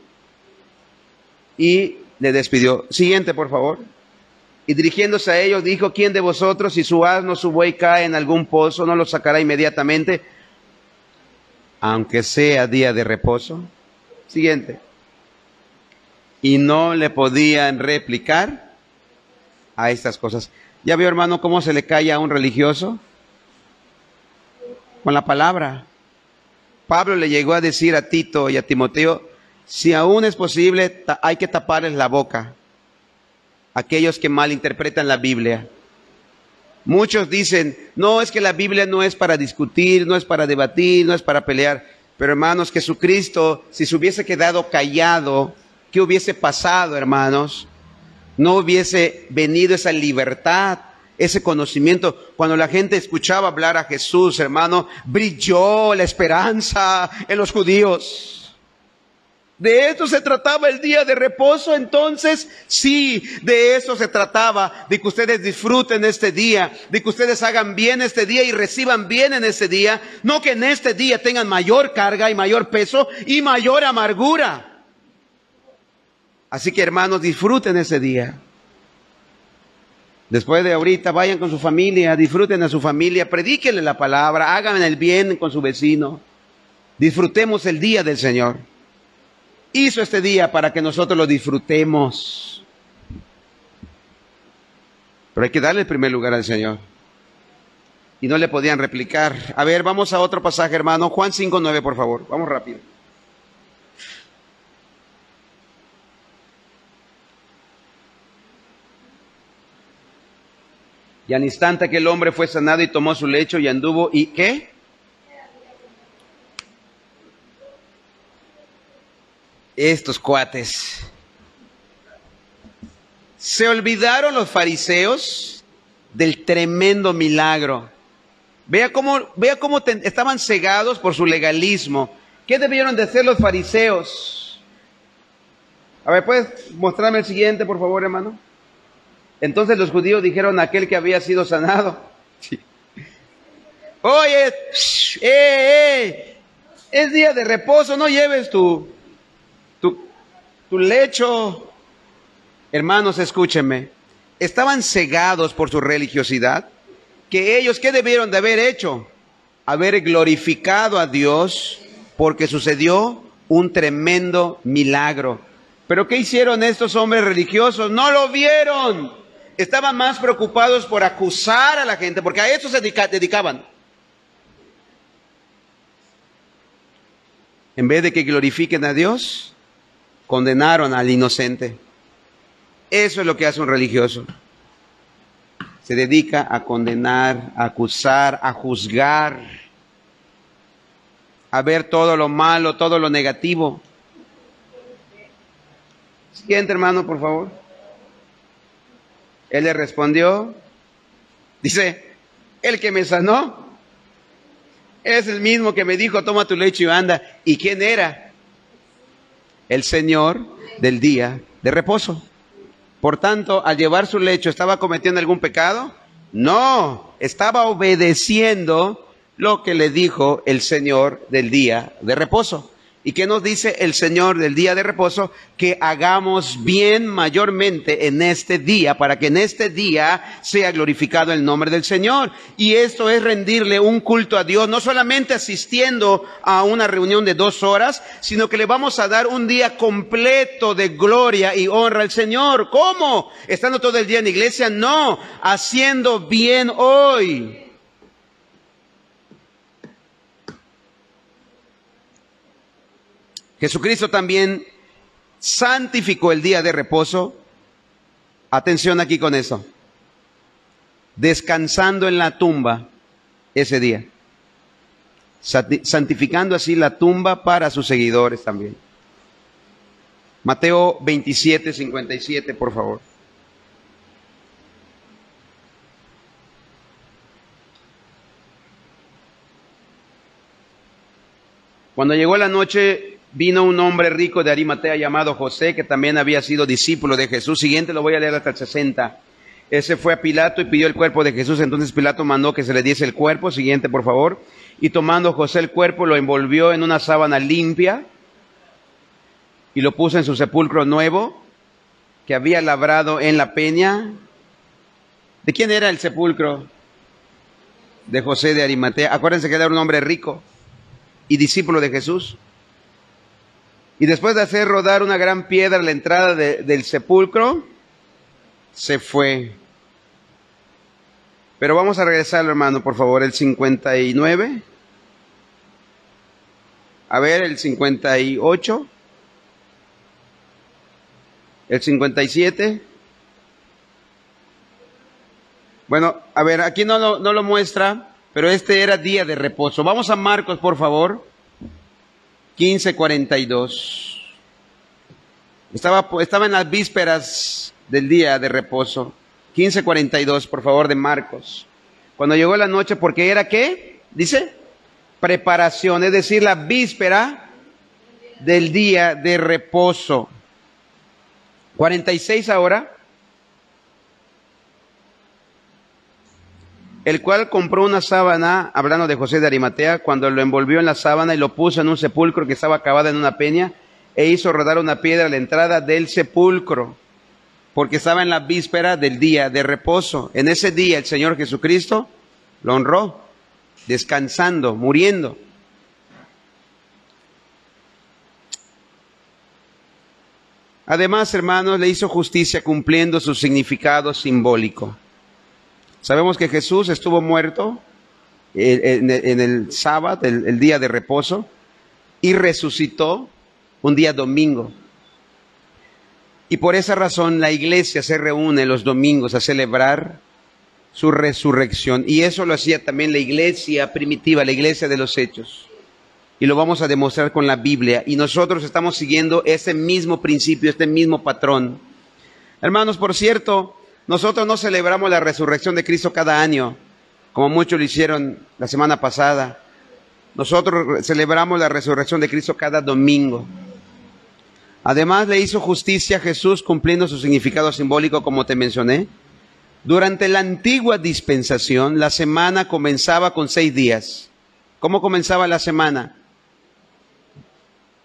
y le despidió. Siguiente, por favor. Y dirigiéndose a ellos dijo, ¿quién de vosotros, si su asno o su buey cae en algún pozo, no lo sacará inmediatamente, aunque sea día de reposo? Siguiente. Y no le podían replicar a estas cosas. ¿Ya vio, hermano, cómo se le cae a un religioso? Con la palabra. Pablo le llegó a decir a Tito y a Timoteo, si aún es posible, hay que taparles la boca a aquellos que malinterpretan la Biblia. Muchos dicen, no, es que la Biblia no es para discutir, no es para debatir, no es para pelear. Pero hermanos, Jesucristo, si se hubiese quedado callado, ¿qué hubiese pasado, hermanos? No hubiese venido esa libertad, ese conocimiento. Cuando la gente escuchaba hablar a Jesús, hermano, brilló la esperanza en los judíos. ¿De esto se trataba el día de reposo? Entonces, sí, de eso se trataba, de que ustedes disfruten este día, de que ustedes hagan bien este día y reciban bien en este día, no que en este día tengan mayor carga y mayor peso y mayor amargura. Así que, hermanos, disfruten ese día. Después de ahorita, vayan con su familia, disfruten a su familia, predíquenle la palabra, hagan el bien con su vecino. Disfrutemos el día del Señor. Hizo este día para que nosotros lo disfrutemos. Pero hay que darle el primer lugar al Señor. Y no le podían replicar. A ver, vamos a otro pasaje, hermano. Juan 5:9, por favor. Vamos rápido. Y al instante que el hombre fue sanado y tomó su lecho y anduvo, ¿y qué? Estos cuates. Se olvidaron los fariseos del tremendo milagro. Vea cómo estaban cegados por su legalismo. ¿Qué debieron de hacer los fariseos? A ver, ¿puedes mostrarme el siguiente, por favor, hermano? Entonces los judíos dijeron a aquel que había sido sanado. Sí. Oye, es día de reposo, no lleves tu lecho. Hermanos, escúchenme. Estaban cegados por su religiosidad, que ellos, ¿qué debieron de haber hecho? Haber glorificado a Dios, porque sucedió un tremendo milagro. Pero ¿qué hicieron estos hombres religiosos? No lo vieron. Estaban más preocupados por acusar a la gente, porque a eso se dedicaban. En vez de que glorifiquen a Dios, condenaron al inocente. Eso es lo que hace un religioso. Se dedica a condenar, a acusar, a juzgar, a ver todo lo malo, todo lo negativo. Siguiente, hermano, por favor. Él le respondió, dice, el que me sanó Es el mismo que me dijo, toma tu lecho y anda. ¿Y quién era? El Señor del día de reposo. Por tanto, al llevar su lecho, ¿estaba cometiendo algún pecado? No, estaba obedeciendo lo que le dijo el Señor del día de reposo. ¿Y qué nos dice el Señor del día de reposo? Que hagamos bien mayormente en este día, para que en este día sea glorificado el nombre del Señor. Y esto es rendirle un culto a Dios, no solamente asistiendo a una reunión de 2 horas, sino que le vamos a dar un día completo de gloria y honra al Señor. ¿Cómo? ¿Estando todo el día en la iglesia? No, haciendo bien hoy. Jesucristo también santificó el día de reposo. Atención aquí con eso. Descansando en la tumba ese día. Santificando así la tumba para sus seguidores también. Mateo 27, 57, por favor. Cuando llegó la noche, vino un hombre rico de Arimatea llamado José, que también había sido discípulo de Jesús. Siguiente, lo voy a leer hasta el 60. Ese fue a Pilato y pidió el cuerpo de Jesús. Entonces Pilato mandó que se le diese el cuerpo. Siguiente, por favor. Y tomando José el cuerpo, lo envolvió en una sábana limpia y lo puso en su sepulcro nuevo que había labrado en la peña. ¿De quién era el sepulcro? De José de Arimatea. Acuérdense que era un hombre rico y discípulo de Jesús. Y después de hacer rodar una gran piedra a la entrada del sepulcro, se fue. Pero vamos a regresarlo, hermano, por favor, el 59. A ver, el 58. El 57. Bueno, a ver, aquí no lo muestra, pero este era día de reposo. Vamos a Marcos, por favor. 15:42. Estaba en las vísperas del día de reposo. 15:42, por favor, de Marcos. Cuando llegó la noche, porque era ¿qué? Dice, preparación, es decir, la víspera del día de reposo. 46 ahora. El cual compró una sábana, hablando de José de Arimatea, cuando lo envolvió en la sábana y lo puso en un sepulcro que estaba cavado en una peña, e hizo rodar una piedra a la entrada del sepulcro, porque estaba en la víspera del día de reposo. En ese día el Señor Jesucristo lo honró, descansando, muriendo. Además, hermanos, le hizo justicia cumpliendo su significado simbólico. Sabemos que Jesús estuvo muerto en el sábado, el día de reposo, y resucitó un día domingo. Y por esa razón la iglesia se reúne los domingos a celebrar su resurrección. Y eso lo hacía también la iglesia primitiva, la iglesia de los Hechos. Y lo vamos a demostrar con la Biblia. Y nosotros estamos siguiendo ese mismo principio, este mismo patrón. Hermanos, por cierto, nosotros no celebramos la resurrección de Cristo cada año, como muchos lo hicieron la semana pasada. Nosotros celebramos la resurrección de Cristo cada domingo. Además, le hizo justicia a Jesús cumpliendo su significado simbólico, como te mencioné. Durante la antigua dispensación, la semana comenzaba con 6 días. ¿Cómo comenzaba la semana?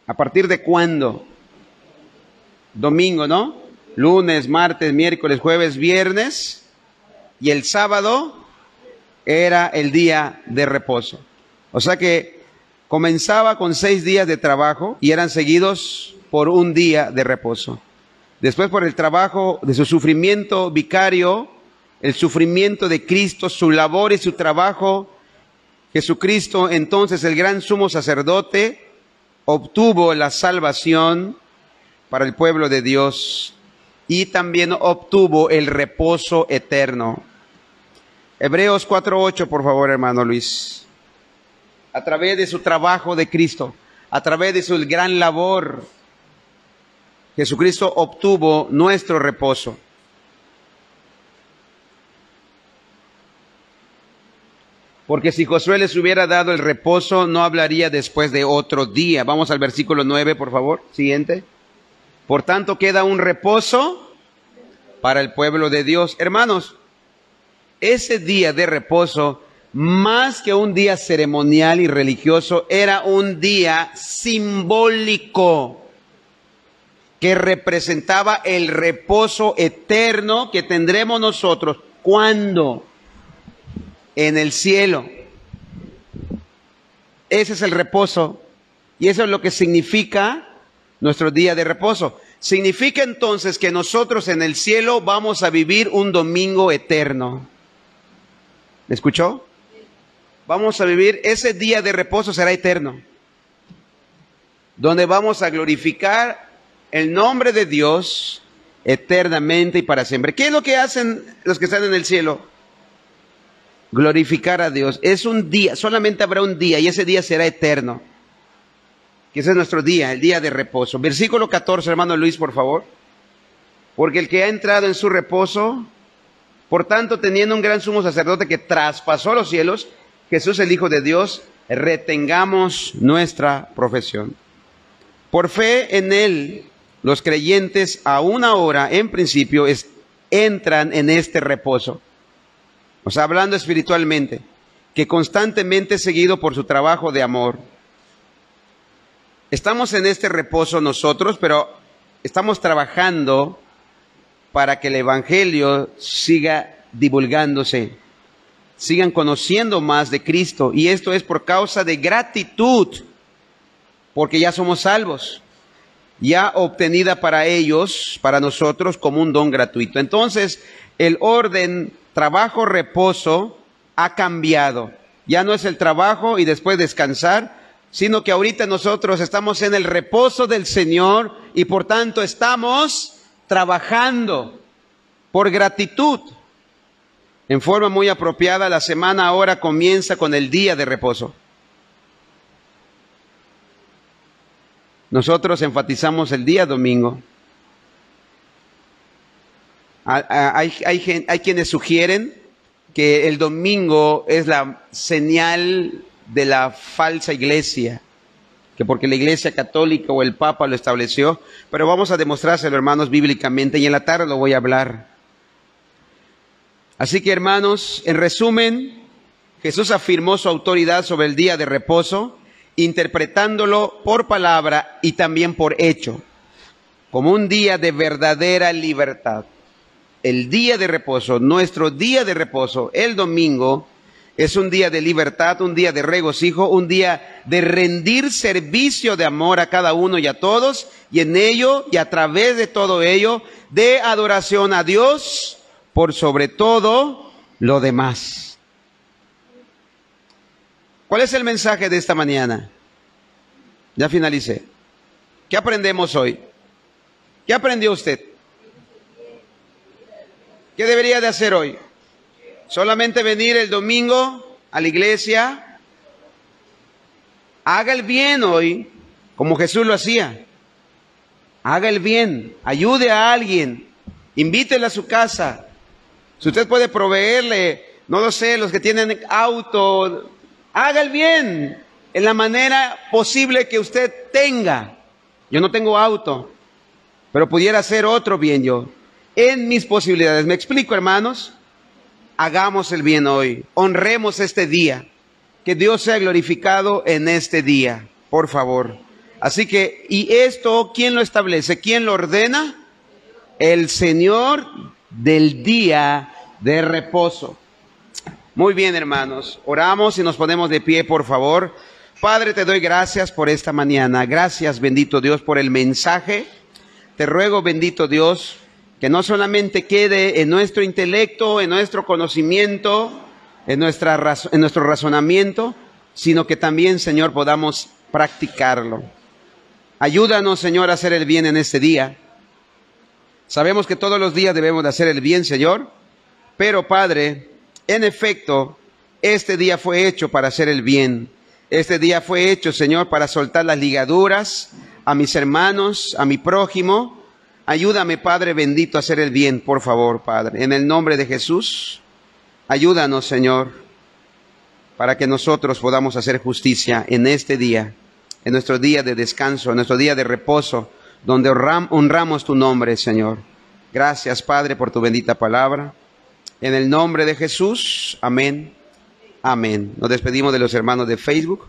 ¿A partir de cuándo? Domingo, ¿no? Lunes, martes, miércoles, jueves, viernes, y el sábado era el día de reposo. O sea que comenzaba con 6 días de trabajo y eran seguidos por un día de reposo. Después, por el trabajo de su sufrimiento vicario, el sufrimiento de Cristo, su labor y su trabajo, Jesucristo, entonces el gran sumo sacerdote, obtuvo la salvación para el pueblo de Dios. Y también obtuvo el reposo eterno. Hebreos 4:8, por favor, hermano Luis. A través de su trabajo de Cristo, a través de su gran labor, Jesucristo obtuvo nuestro reposo. Porque si Josué les hubiera dado el reposo, no hablaría después de otro día. Vamos al versículo 9, por favor. Siguiente. Por tanto, queda un reposo para el pueblo de Dios. Hermanos, ese día de reposo, más que un día ceremonial y religioso, era un día simbólico que representaba el reposo eterno que tendremos nosotros. ¿Cuándo? En el cielo. Ese es el reposo. Y eso es lo que significa nuestro día de reposo. Significa entonces que nosotros en el cielo vamos a vivir un domingo eterno. ¿Me escuchó? Vamos a vivir, ese día de reposo será eterno, donde vamos a glorificar el nombre de Dios eternamente y para siempre. ¿Qué es lo que hacen los que están en el cielo? Glorificar a Dios. Es un día, solamente habrá un día y ese día será eterno. Que ese es nuestro día, el día de reposo. Versículo 14, hermano Luis, por favor. Porque el que ha entrado en su reposo, por tanto, teniendo un gran sumo sacerdote que traspasó los cielos, Jesús el Hijo de Dios, retengamos nuestra profesión. Por fe en Él, los creyentes aún ahora, en principio, entran en este reposo. O sea, hablando espiritualmente, que constantemente es seguido por su trabajo de amor. Estamos en este reposo nosotros, pero estamos trabajando para que el Evangelio siga divulgándose, sigan conociendo más de Cristo. Y esto es por causa de gratitud, porque ya somos salvos, ya obtenida para ellos, para nosotros, como un don gratuito. Entonces, el orden trabajo, reposo ha cambiado. Ya no es el trabajo y después descansar, sino que ahorita nosotros estamos en el reposo del Señor y por tanto estamos trabajando por gratitud. En forma muy apropiada, la semana ahora comienza con el día de reposo. Nosotros enfatizamos el día domingo. Hay quienes sugieren que el domingo es la señal de la falsa iglesia, que porque la iglesia católica o el Papa lo estableció, pero vamos a demostrárselo, hermanos, bíblicamente, y en la tarde lo voy a hablar. Así que, hermanos, en resumen, Jesús afirmó su autoridad sobre el día de reposo, interpretándolo por palabra y también por hecho, como un día de verdadera libertad. El día de reposo, nuestro día de reposo, el domingo, es un día de libertad, un día de regocijo, un día de rendir servicio de amor a cada uno y a todos, y en ello y a través de todo ello, de adoración a Dios por sobre todo lo demás. ¿Cuál es el mensaje de esta mañana? Ya finalicé. ¿Qué aprendemos hoy? ¿Qué aprendió usted? ¿Qué debería de hacer hoy? ¿Solamente venir el domingo a la iglesia? Haga el bien hoy, como Jesús lo hacía. Haga el bien, ayude a alguien, invítele a su casa. Si usted puede proveerle, no lo sé, los que tienen auto, haga el bien en la manera posible que usted tenga. Yo no tengo auto, pero pudiera hacer otro bien yo, en mis posibilidades. ¿Me explico, hermanos? Hagamos el bien hoy, honremos este día, que Dios sea glorificado en este día, por favor. Así que, ¿y esto quién lo establece? ¿Quién lo ordena? El Señor del día de reposo. Muy bien, hermanos, oramos y nos ponemos de pie, por favor. Padre, te doy gracias por esta mañana. Gracias, bendito Dios, por el mensaje. Te ruego, bendito Dios, que no solamente quede en nuestro intelecto, en nuestro conocimiento, en nuestro razonamiento, sino que también, Señor, podamos practicarlo. Ayúdanos, Señor, a hacer el bien en este día. Sabemos que todos los días debemos de hacer el bien, Señor, pero, Padre, en efecto, este día fue hecho para hacer el bien. Este día fue hecho, Señor, para soltar las ligaduras a mis hermanos, a mi prójimo. Ayúdame, Padre bendito, a hacer el bien, por favor, Padre. En el nombre de Jesús, ayúdanos, Señor. para que nosotros podamos hacer justicia en este día, en nuestro día de descanso, en nuestro día de reposo, donde honramos tu nombre, Señor. Gracias, Padre, por tu bendita palabra. En el nombre de Jesús, amén. Amén. Nos despedimos de los hermanos de Facebook.